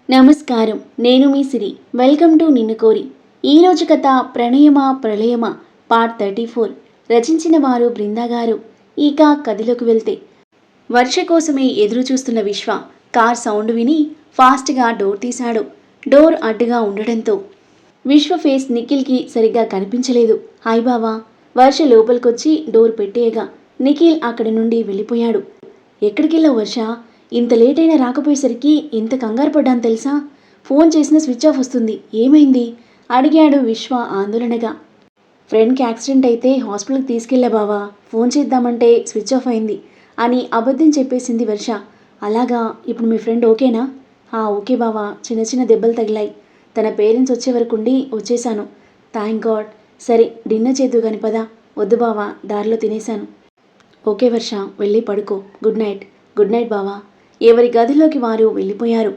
నమస్కారం. నేను మీ సిరి. Welcome to నిన్ను కోరి. ఈరోజు కథ ప్రణయమా ప్రళయమా పార్ట్ 34. రచించిన వారు బృందా గారు. ఇక కథలోకి వెళ్తే వర్ష కోసమే ఎదురు చూస్తున్న విశ్వ కార్ సౌండ్ విని ఫాస్ట్గా డోర్ తీశాడు. డోర్ అడ్డుగా ఉండడంతో విశ్వ ఫేస్ నిఖిల్కి సరిగ్గా కనిపించలేదు. హాయ్ బావా. వర్ష లోపలికొచ్చి డోర్ పెట్టేయగా నిఖిల్ అక్కడి నుండి వెళ్ళిపోయాడు. ఎక్కడికెళ్ళావు వర్ష? ఇంత లేట్ అయినా రాకపోయేసరికి ఇంత కంగారు పడ్డాను తెలుసా? ఫోన్ చేసిన స్విచ్ ఆఫ్ వస్తుంది. ఏమైంది? అడిగాడు విశ్వ ఆందోళనగా. ఫ్రెండ్కి యాక్సిడెంట్ అయితే హాస్పిటల్కి తీసుకెళ్ళా బావా. ఫోన్ చేద్దామంటే స్విచ్ ఆఫ్ అయింది అని అబద్ధం చెప్పేసింది వర్ష. అలాగా, ఇప్పుడు మీ ఫ్రెండ్ ఓకేనా? ఓకే బావా. చిన్న చిన్న దెబ్బలు తగిలాయి. తన పేరెంట్స్ వచ్చే వరకు ఉండి వచ్చేసాను. Thank God. సరే డిన్నర్ చేద్దు కాని పదా. వద్దు బావా, దారిలో తినేశాను. ఓకే వర్ష, వెళ్ళి పడుకో. Good night. గుడ్ నైట్ బావా. ఎవరి గదిలోకి వారు వెళ్ళిపోయారు.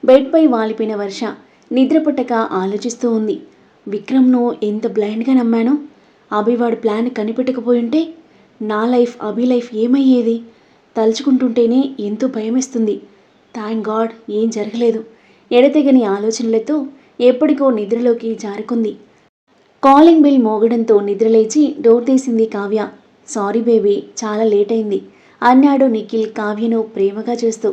బెడ్పై వాలిపోయిన వర్ష నిద్రపట్టక ఆలోచిస్తూ ఉంది. విక్రమ్ను ఎంత బ్లైండ్గా నమ్మానో. అభివాడు ప్లాన్ కనిపెట్టకపోయింటే నా లైఫ్, అభి లైఫ్ ఏమయ్యేది? తలుచుకుంటుంటేనే ఎంతో భయమేస్తుంది. థ్యాంక్ గాడ్ ఏం జరగలేదు. ఎడతెగని ఆలోచనలతో ఎప్పటికో నిద్రలోకి జారుకుంది. కాలింగ్ బిల్ మోగడంతో నిద్రలేచి డోర్ తీసింది కావ్య. సారీ బేబీ, చాలా లేట్ అయింది అన్నాడు నిఖిల్ కావ్యను ప్రేమగా చూస్తూ.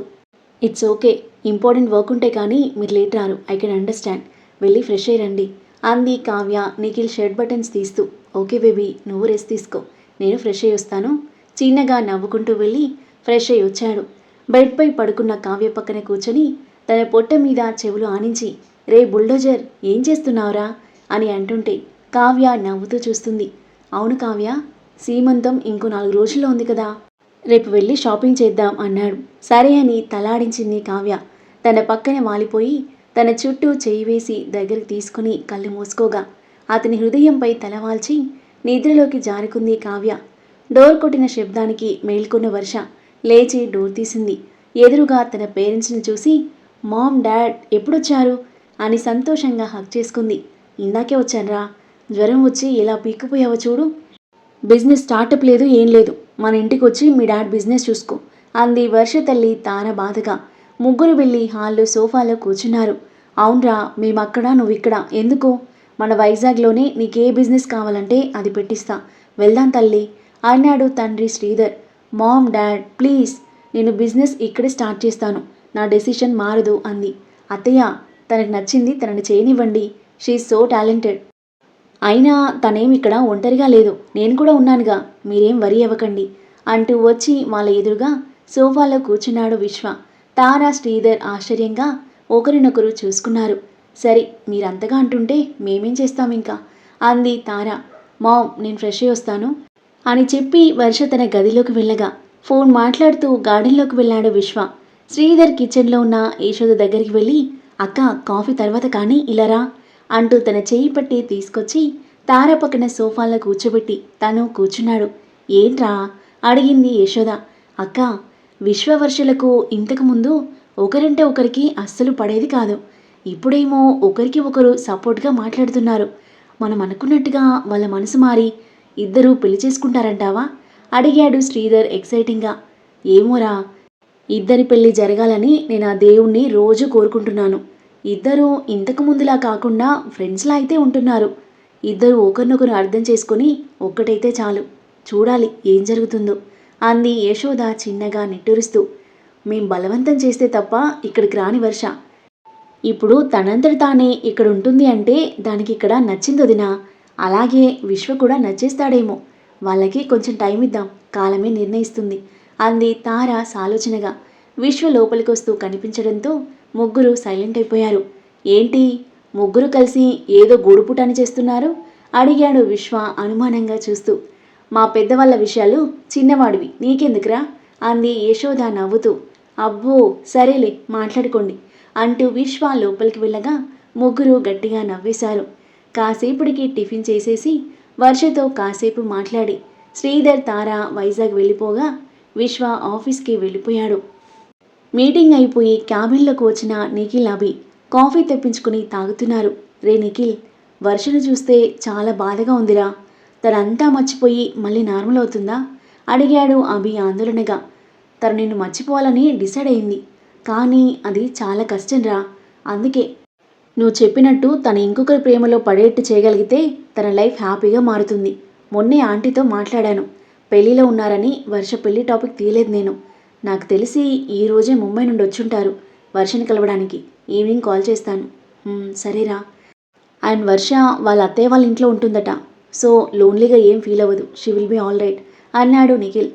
It's okay. ఇంపార్టెంట్ వర్క్ ఉంటే కానీ మీరు లేట్ రారు. I can understand. వెళ్ళి ఫ్రెష్ అయ్యి రండి అంది కావ్య నిఖిల్ షర్ట్ బటన్స్ తీస్తూ. ఓకే బేబీ, నువ్వు రెస్ట్ తీసుకో. నేను ఫ్రెష్ అయ్యి వస్తాను. చిన్నగా నవ్వుకుంటూ వెళ్ళి ఫ్రెష్ అయ్యి వచ్చాడు. బెడ్పై పడుకున్న కావ్య పక్కన కూర్చొని తన పొట్ట మీద చెవులు ఆనించి, రే బుల్డోజర్, ఏం చేస్తున్నావురా అని అంటుంటే కావ్య నవ్వుతూ చూస్తుంది. అవును కావ్య, సీమంతం ఇంకో 4 రోజుల్లో ఉంది కదా. రేపు వెళ్ళి షాపింగ్ చేద్దాం అన్నాడు. సరే అని తలాడించింది కావ్య. తన పక్కన వాలిపోయి తన చుట్టూ చేయి వేసి దగ్గరికి తీసుకుని కళ్ళు మూసుకోగా అతని హృదయంపై తలవాల్చి నిద్రలోకి జారుకుంది కావ్య. డోర్ కొట్టిన శబ్దానికి మేల్కొన్న వర్ష లేచి డోర్ తీసింది. ఎదురుగా తన పేరెంట్స్ని చూసి, మామ్, డాడ్ ఎప్పుడొచ్చారు అని సంతోషంగా హక్ చేసుకుంది. ఇందాకే వచ్చానరా. జ్వరం వచ్చి ఎలా పీక్కుపోయావో చూడు. బిజినెస్ స్టార్టప్ లేదు, ఏం లేదు. మన ఇంటికి వచ్చి మీ డాడ్ బిజినెస్ చూసుకో అంది వర్ష తల్లి తార బాధగా. ముగ్గురు వెళ్ళి హాల్లో సోఫాలో కూర్చున్నారు. అవునరా, మేమక్కడ నువ్విక్కడ ఎందుకు? మన వైజాగ్లోనే నీకే బిజినెస్ కావాలంటే అది పెట్టిస్తా. వెళ్దాం తల్లి అన్నాడు తండ్రి శ్రీధర్. మామ్, డాడ్ ప్లీజ్, నేను బిజినెస్ ఇక్కడే స్టార్ట్ చేస్తాను. నా డెసిషన్ మారదు అంది. అత్తయ్య, తనకు నచ్చింది తనని చేయనివ్వండి. She so talented. అయినా తనేం ఇక్కడ ఒంటరిగా లేదు, నేను కూడా ఉన్నానుగా. మీరేం వరి అవ్వకండి అంటూ వచ్చి వాళ్ళ ఎదురుగా సోఫాలో కూర్చున్నాడు విశ్వ. తారా, శ్రీధర్ ఆశ్చర్యంగా ఒకరినొకరు చూసుకున్నారు. సరే, మీరంతగా అంటుంటే మేమేం చేస్తాం ఇంకా అంది తారా. మామ్, నేను ఫ్రెష్ అయ్యి వస్తాను అని చెప్పి వర్ష తన గదిలోకి వెళ్ళగా ఫోన్ మాట్లాడుతూ గార్డెన్లోకి వెళ్ళాడు విశ్వ. శ్రీధర్ కిచెన్లో ఉన్న యశోద దగ్గరికి వెళ్ళి, అక్క, కాఫీ తర్వాత కానీ ఇలారా అంటూ తన చేయి పట్టి తీసుకొచ్చి తార పక్కన సోఫాలో కూర్చోబెట్టి తను కూర్చున్నాడు. ఏంట్రా అడిగింది యశోద. అక్క, విశ్వవర్షలకు ఇంతకుముందు ఒకరంటే ఒకరికి అస్సలు పడేది కాదు. ఇప్పుడేమో ఒకరికి ఒకరు సపోర్ట్గా మాట్లాడుతున్నారు. మనం అనుకున్నట్టుగా వాళ్ళ మనసు మారి ఇద్దరూ పెళ్లి చేసుకుంటారంటావా అడిగాడు శ్రీధర్ ఎక్సైటింగ్గా. ఏమోరా, ఇద్దరి పెళ్లి జరగాలని నేను ఆ దేవుణ్ణి రోజు కోరుకుంటున్నాను. ఇద్దరూ ఇంతకు ముందులా కాకుండా ఫ్రెండ్స్లా అయితే ఉంటున్నారు. ఇద్దరు ఒకరినొకరు అర్థం చేసుకుని ఒక్కటైతే చాలు. చూడాలి ఏం జరుగుతుందో అంది యశోద చిన్నగా నిట్టూరుస్తూ. మేం బలవంతం చేస్తే తప్ప ఇక్కడికి రాని వర్ష. ఇప్పుడు తనంతట తానే ఇక్కడ ఉంటుంది అంటే దానికి ఇక్కడ నచ్చిందొదినా. అలాగే విశ్వ కూడా నచ్చేస్తాడేమో. వాళ్ళకి కొంచెం టైం ఇద్దాం, కాలమే నిర్ణయిస్తుంది అంది తార సాలోచనగా. విశ్వ లోపలికొస్తూ కనిపించడంతో ముగ్గురు సైలెంట్ అయిపోయారు. ఏంటి, ముగ్గురు కలిసి ఏదో గూడుపుటాని చేస్తున్నారు అడిగాడు విశ్వ అనుమానంగా చూస్తూ. మా పెద్దవాళ్ళ విషయాలు చిన్నవాడివి, నీకెందుకురా అంది యశోద నవ్వుతూ. అబ్బో సరేలే, మాట్లాడుకోండి అంటూ విశ్వ లోపలికి వెళ్ళగా ముగ్గురు గట్టిగా నవ్వేశారు. కాసేపటికి టిఫిన్ చేసేసి వర్షతో కాసేపు మాట్లాడి శ్రీధర్, తార వైజాగ్ వెళ్ళిపోగా విశ్వ ఆఫీస్కి వెళ్ళిపోయాడు. మీటింగ్ అయిపోయి క్యాబిన్లోకి వచ్చిన నిఖిల్, అభి కాఫీ తెప్పించుకుని తాగుతున్నారు. రే నిఖిల్, వర్షను చూస్తే చాలా బాధగా ఉందిరా. తనంతా మర్చిపోయి మళ్ళీ నార్మల్ అవుతుందా అడిగాడు అభి ఆందోళనగా. తను నిన్ను మర్చిపోవాలని డిసైడ్ అయింది, కానీ అది చాలా కష్టం రా. అందుకే నువ్వు చెప్పినట్టు తన ఇంకొకరి ప్రేమలో పడేట్టు చేయగలిగితే తన లైఫ్ హ్యాపీగా మారుతుంది. మొన్నే ఆంటీతో మాట్లాడాను. పెళ్లిలో ఉన్నారని వర్ష పెళ్లి టాపిక్ తీయలేదు నేను. నాకు తెలిసి ఈ రోజే ముంబై నుండి వచ్చుంటారు వర్షని కలవడానికి. ఈవినింగ్ కాల్ చేస్తాను. సరేరా. అండ్ వర్ష వాళ్ళ అత్తయ్య వాళ్ళ ఇంట్లో ఉంటుందట. సో లోన్లీగా ఏం ఫీల్ అవ్వదు. She will be all right అన్నాడు నిఖిల్.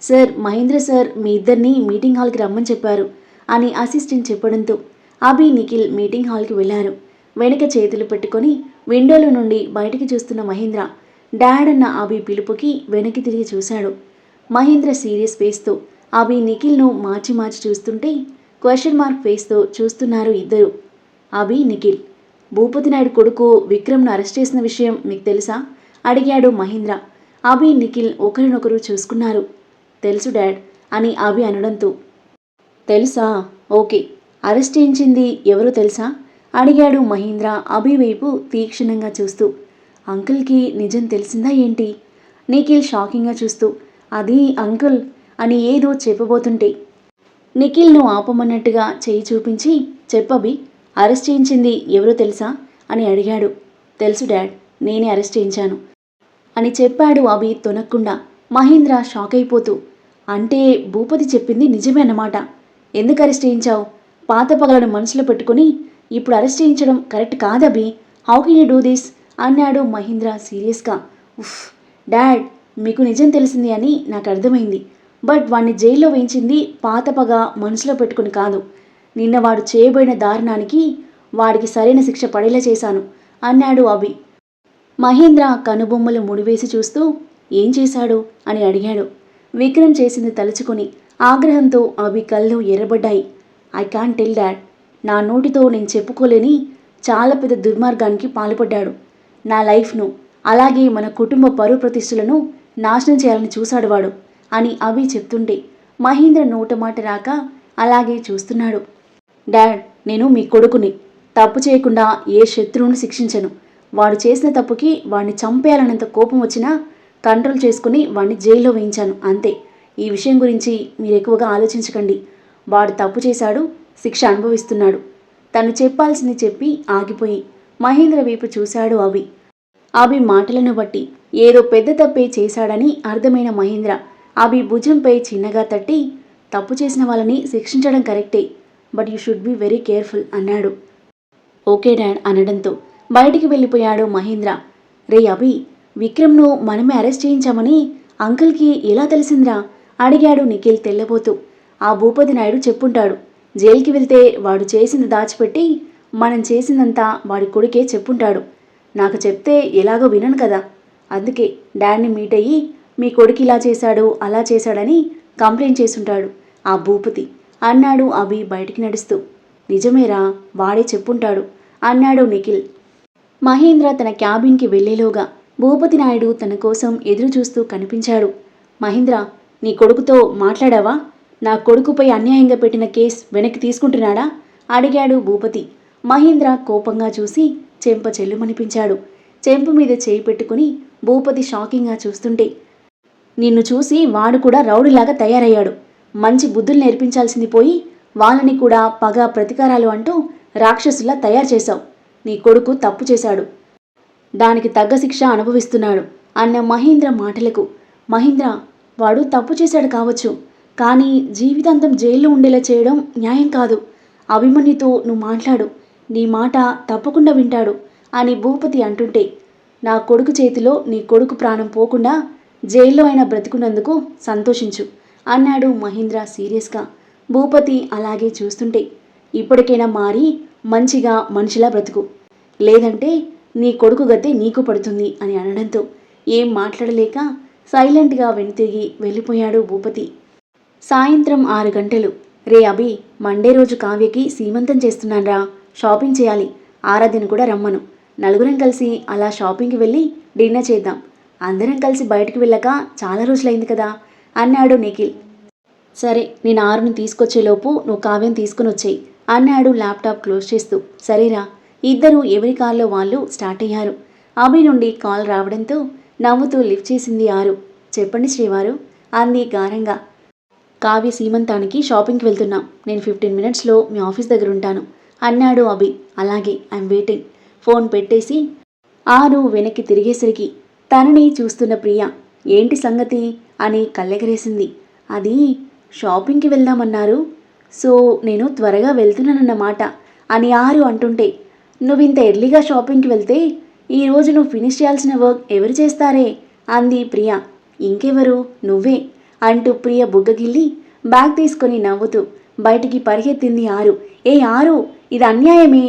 సార్, మహేంద్ర సార్ మీ ఇద్దరిని మీటింగ్ హాల్కి రమ్మని చెప్పారు అని అసిస్టెంట్ చెప్పడంతో అభి, నిఖిల్ మీటింగ్ హాల్కి వెళ్లారు. వెనుక చేతులు పెట్టుకొని విండోలో నుండి బయటికి చూస్తున్న మహేంద్ర డాడ్ అన్న అభి పిలుపుకి వెనక్కి తిరిగి చూశాడు. మహేంద్ర సీరియస్ ఫేస్తో అభి, నిఖిల్ను మార్చి మార్చి చూస్తుంటే క్వశ్చన్ మార్క్ ఫేస్తో చూస్తున్నారు ఇద్దరు. అభి, నిఖిల్, భూపతి నాయుడు కొడుకు విక్రమ్ను అరెస్ట్ చేసిన విషయం మీకు తెలుసా అడిగాడు మహేంద్ర. అభి, నిఖిల్ ఒకరినొకరు చూసుకున్నారు. తెలుసు డాడ్ అని అభి అనడంతో తెలుసా, ఓకే, అరెస్ట్ చేయించింది ఎవరో తెలుసా అడిగాడు మహేంద్ర అభి వైపు తీక్షణంగా చూస్తూ. అంకుల్కి నిజం తెలిసిందా ఏంటి? నిఖిల్ షాకింగ్గా చూస్తూ అది అంకుల్ అని ఏదో చెప్పబోతుంటే నిఖిల్ను ఆపమన్నట్టుగా చేయి చూపించి చెప్పబి, అరెస్ట్ చేయించింది ఎవరో తెలుసా అని అడిగాడు. తెలుసు డాడ్, నేనే అరెస్ట్ చేయించాను అని చెప్పాడు అభి తొనక్కుండా. మహేంద్ర షాక్ అయిపోతూ అంటే భూపతి చెప్పింది నిజమే అన్నమాట. ఎందుకు అరెస్ట్ చేయించావు? పాత పగలను మనసులో పెట్టుకుని ఇప్పుడు అరెస్ట్ చేయించడం కరెక్ట్ కాదభి. How can you do this అన్నాడు మహేంద్ర సీరియస్గా. ఉఫ్ డాడ్, మీకు నిజం తెలిసింది అని నాకు అర్థమైంది. బట్ వాడిని జైల్లో వేయించింది పాత పగ మనసులో పెట్టుకుని కాదు. నిన్న వాడు చేయబోయిన దారుణానికి వాడికి సరైన శిక్ష పడేలా చేశాను అన్నాడు అభి. మహేంద్ర కనుబొమ్మలు ముడివేసి చూస్తూ ఏం చేశాడు అని అడిగాడు. విక్రమ్ చేసింది తలుచుకుని ఆగ్రహంతో అభి కళ్ళు ఎర్రబడ్డాయి. I can't tell dad. నా నోటితో నేను చెప్పుకోలేని చాలా పెద్ద దుర్మార్గానికి పాల్పడ్డాడు. నా లైఫ్ను అలాగే మన కుటుంబ పరువు ప్రతిష్టలను నాశనం చేయాలని చూశాడు వాడు అని అభి చెప్తుంటే మహేంద్ర నోటమాట రాక అలాగే చూస్తున్నాడు. డాడ్, నేను మీ కొడుకుని. తప్పు చేయకుండా ఏ శత్రువును శిక్షించను. వాడు చేసిన తప్పుకి వాడిని చంపేయాలన్నంత కోపం వచ్చినా కంట్రోల్ చేసుకుని వాడిని జైల్లో వేయించాను అంతే. ఈ విషయం గురించి మీరు ఎక్కువగా ఆలోచించకండి. వాడు తప్పు చేశాడు, శిక్ష అనుభవిస్తున్నాడు. తను చెప్పాల్సింది చెప్పి ఆగిపోయి మహేంద్ర వైపు చూశాడు అభి. అభి మాటలను బట్టి ఏదో పెద్ద తప్పే చేశాడని అర్థమైన మహేంద్ర అభి భుజంపై చిన్నగా తట్టి తప్పు చేసిన వాళ్ళని శిక్షించడం కరెక్టే, but you should be very careful అన్నాడు. ఓకే డాడ్ అనడంతో బయటికి వెళ్ళిపోయాడు మహేంద్ర. రే అభి, విక్రమ్ను మనమే అరెస్ట్ చేయించామని అంకుల్కి ఎలా తెలిసిందిరా అడిగాడు నిఖిల్ తెల్లబోతూ. ఆ భూపతి నాయుడు చెప్పుంటాడు. జైలుకి వెళ్తే వాడు చేసింది దాచిపెట్టి మనం చేసిందంతా వాడి కొడుకే చెప్పుంటాడు. నాకు చెప్తే ఎలాగో వినను కదా. అందుకే డాడ్ని మీట్ అయ్యి మీ కొడుకు ఇలా చేశాడు అలా చేశాడని కంప్లైంట్ చేసుంటాడు ఆ భూపతి అన్నాడు అభి బయటికి నడుస్తూ. నిజమేరా, వాడే చెప్పుంటాడు అన్నాడు నిఖిల్. మహేంద్ర తన క్యాబిన్కి వెళ్లేలోగా భూపతి నాయుడు తన కోసం ఎదురు చూస్తూ కనిపించాడు. మహేంద్ర, నీ కొడుకుతో మాట్లాడావా? నా కొడుకుపై అన్యాయంగా పెట్టిన కేసు వెనక్కి తీసుకుంటున్నాడా అడిగాడు భూపతి. మహేంద్ర కోపంగా చూసి చెంప చెల్లుమనిపించాడు. చెంపు మీద చేయి పెట్టుకుని భూపతి షాకింగ్గా చూస్తుంటే నిన్ను చూసి వాడు కూడా రౌడీలాగా తయారయ్యాడు. మంచి బుద్ధులు నేర్పించాల్సింది పోయి వాళ్ళని కూడా పగ ప్రతీకారాలు అంటూ రాక్షసులా తయారు చేశావు. నీ కొడుకు తప్పు చేశాడు, దానికి తగ్గ శిక్ష అనుభవిస్తున్నాడు అన్న మహేంద్ర మాటలకు మహేంద్ర, వాడు తప్పు చేశాడు కావచ్చు, కానీ జీవితాంతం జైల్లో ఉండేలా చేయడం న్యాయం కాదు. అభిమన్యుతో నువ్వు మాట్లాడు, నీ మాట తప్పకుండా వింటాడు అని భూపతి అంటుంటే నా కొడుకు చేతిలో నీ కొడుకు ప్రాణం పోకుండా జైల్లో అయినా బ్రతుకున్నందుకు సంతోషించు అన్నాడు మహేంద్ర సీరియస్గా. భూపతి అలాగే చూస్తుంటే ఇప్పటికైనా మారి మంచిగా మనిషిలా బ్రతుకు, లేదంటే నీ కొడుకు గతే నీకు పడుతుంది అని అనడంతో ఏం మాట్లాడలేక సైలెంట్గా వెనుతిరిగి వెళ్ళిపోయాడు భూపతి. సాయంత్రం 6 గంటలు. రే అభి, మండే రోజు కావ్యకి సీమంతం చేస్తున్నాన్రా, షాపింగ్ చేయాలి. ఆరాధ్యను కూడా రమ్మను. నలుగురం కలిసి అలా షాపింగ్కి వెళ్ళి డిన్నర్ చేద్దాం. అందరం కలిసి బయటికి వెళ్ళాక చాలా రోజులైంది కదా అన్నాడు నిఖిల్. సరే, నేను 6ను తీసుకొచ్చేలోపు నువ్వు కావ్యం తీసుకుని వచ్చేయి అన్నాడు ల్యాప్టాప్ క్లోజ్ చేస్తూ. సరేరా. ఇద్దరూ ఎవరి కాల్లో వాళ్ళు స్టార్ట్ అయ్యారు. అభి నుండి కాల్ రావడంతో నవ్వుతూ లిఫ్ట్ చేసింది 6. చెప్పండి శ్రీవారు అంది గారంగా. కావ్య సీమంతానికి షాపింగ్కి వెళ్తున్నాం. నేను 15 మినిట్స్లో మీ ఆఫీస్ దగ్గర ఉంటాను. అన్నాడు అభి. అలాగే, ఐఎమ్ వెయిటింగ్. ఫోన్ పెట్టేసి ఆరు వెనక్కి తిరిగేసరికి తనని చూస్తున్న ప్రియ ఏంటి సంగతి అని కళ్ళెగరేసింది. అది షాపింగ్కి వెళ్దామన్నారు, సో నేను త్వరగా వెళ్తున్నానన్నమాట అని ఆరు అంటుంటే, నువ్వింత ఎర్లీగా షాపింగ్కి వెళ్తే ఈరోజు నువ్వు ఫినిష్ చేయాల్సిన వర్క్ ఎవరు చేస్తారే అంది ప్రియ. ఇంకెవరు, నువ్వే అంటూ ప్రియ బుగ్గగిల్లి బ్యాగ్ తీసుకొని నవ్వుతూ బయటికి పరిగెత్తింది ఆరు. ఏ ఆరు, ఇది అన్యాయమే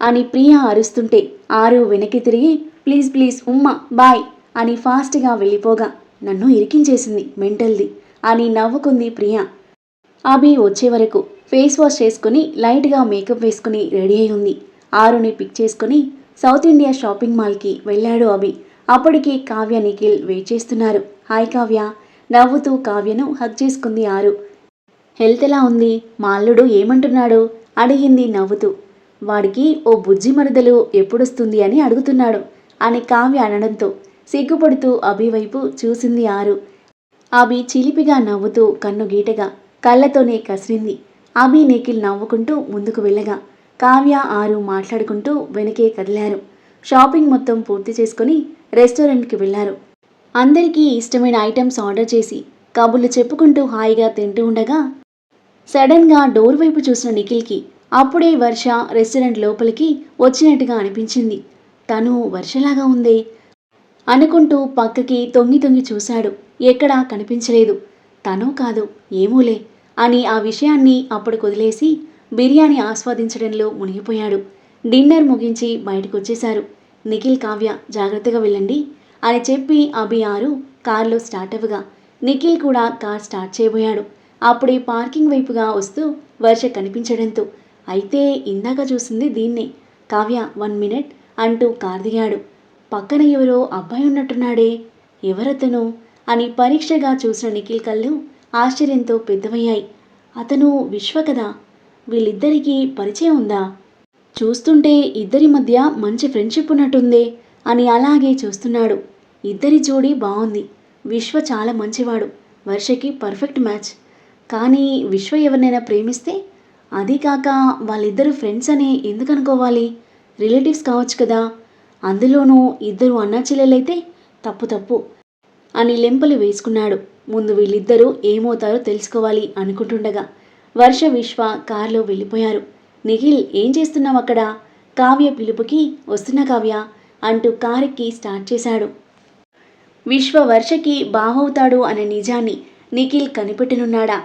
అని ప్రియ అరుస్తుంటే ఆరు వెనక్కి తిరిగి ప్లీజ్ ప్లీజ్ ఉమ్మా బాయ్ అని ఫాస్ట్గా వెళ్ళిపోగా నన్ను ఇరికించేసింది మెంటల్ది అని నవ్వుకుంది ప్రియ. అభి వచ్చే వరకు ఫేస్ వాష్ చేసుకుని లైట్గా మేకప్ వేసుకుని రెడీ అయి ఉంది. ఆరుని పిక్ చేసుకుని సౌత్ ఇండియా షాపింగ్ మాల్కి వెళ్ళాడు అభి. అప్పటికి కావ్య నిఖిల్ వెయిట్ చేస్తున్నారు. హాయ్ కావ్య నవ్వుతూ కావ్యను హగ్ చేసుకుంది ఆరు. హెల్త్ ఎలా ఉంది, మా అల్లుడు ఏమంటున్నాడు అడిగింది నవ్వుతూ. వాడికి ఓ బుజ్జి మరుదలు ఎప్పుడొస్తుంది అని అడుగుతున్నాడు అని కావ్య అనడంతో సిగ్గుపడుతూ అభి వైపు చూసింది ఆరు. అభి చిలిపిగా నవ్వుతూ కన్ను గీటగా కళ్ళతోనే కసిరింది. అభి నిఖిల్ నవ్వుకుంటూ ముందుకు వెళ్ళగా కావ్య ఆరు మాట్లాడుకుంటూ వెనకే కదిలారు. షాపింగ్ మొత్తం పూర్తి చేసుకుని రెస్టారెంట్కి వెళ్ళారు. అందరికీ ఇష్టమైన ఐటమ్స్ ఆర్డర్ చేసి కబుర్లు చెప్పుకుంటూ హాయిగా తింటూ ఉండగా సడన్గా డోర్ వైపు చూసిన నిఖిల్కి అప్పుడే వర్ష రెస్టారెంట్ లోపలికి వచ్చినట్టుగా అనిపించింది. తను వర్షలాగా ఉందే అనుకుంటూ పక్కకి తొంగి తొంగి చూశాడు. ఎక్కడా కనిపించలేదు. తనూ కాదు, ఏమోలే అని ఆ విషయాన్ని అప్పుడు వదిలేసి బిర్యానీ ఆస్వాదించడంలో మునిగిపోయాడు. డిన్నర్ ముగించి బయటకు వచ్చేశారు. నిఖిల్ కావ్య జాగ్రత్తగా వెళ్ళండి అని చెప్పి అభి ఆరు కారులో స్టార్ట్ అవ్వగా నిఖిల్ కూడా కార్ స్టార్ట్ చేయబోయాడు. అప్పుడే పార్కింగ్ వైపుగా వస్తూ వర్ష కనిపించడంతో అయితే ఇందాక చూసింది దీన్నే. కావ్య 1 మినిట్ అంటూ కార్ దిగాడు. పక్కన ఎవరో అబ్బాయి ఉన్నట్టున్నాడే, ఎవరతను అని పరీక్షగా చూసిన నిఖిల్ కళ్ళు ఆశ్చర్యంతో పెద్దవయ్యాయి. అతను విశ్వ కదా, వీళ్ళిద్దరికీ పరిచయం ఉందా? చూస్తుంటే ఇద్దరి మధ్య మంచి ఫ్రెండ్షిప్ ఉన్నట్టుందే అని అలాగే చూస్తున్నాడు. ఇద్దరి జోడీ బాగుంది. విశ్వ చాలా మంచివాడు, వర్షకి పర్ఫెక్ట్ మ్యాచ్. కానీ విశ్వ ఎవరినైనా ప్రేమిస్తే, అది కాక వాళ్ళిద్దరు ఫ్రెండ్స్ అని ఎందుకు అనుకోవాలి? రిలేటివ్స్ కావచ్చు కదా, అందులోనూ ఇద్దరు అన్నా చెల్లెలైతే తప్పు అని లెంపలు వేసుకున్నాడు. ముందు వీళ్ళిద్దరూ ఏమవుతారో తెలుసుకోవాలి అనుకుంటుండగా వర్ష విశ్వ కారులో వెళ్ళిపోయారు. నిఖిల్ ఏం చేస్తున్నావు అక్కడ? కావ్య పిలుపుకి వస్తున్నా కావ్య అంటూ కారుకి స్టార్ట్ చేశాడు. విశ్వ వర్షకి బావవుతాడు అనే నిజాన్ని నిఖిల్ కనిపెట్టనున్నాడా?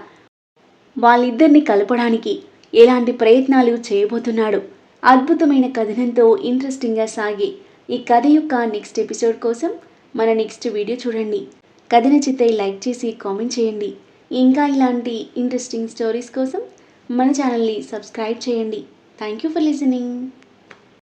వాళ్ళిద్దరిని కలపడానికి ఎలాంటి ప్రయత్నాలు చేయబోతున్నాడు? అద్భుతమైన కథనంతో ఇంట్రెస్టింగ్గా సాగే ఈ కథ యొక్క నెక్స్ట్ ఎపిసోడ్ కోసం మన నెక్స్ట్ వీడియో చూడండి. కథ నచ్చితే లైక్ చేసి కామెంట్ చేయండి. ఇంకా ఇలాంటి ఇంట్రెస్టింగ్ స్టోరీస్ కోసం మన ఛానల్ని సబ్స్క్రైబ్ చేయండి. Thank you for listening.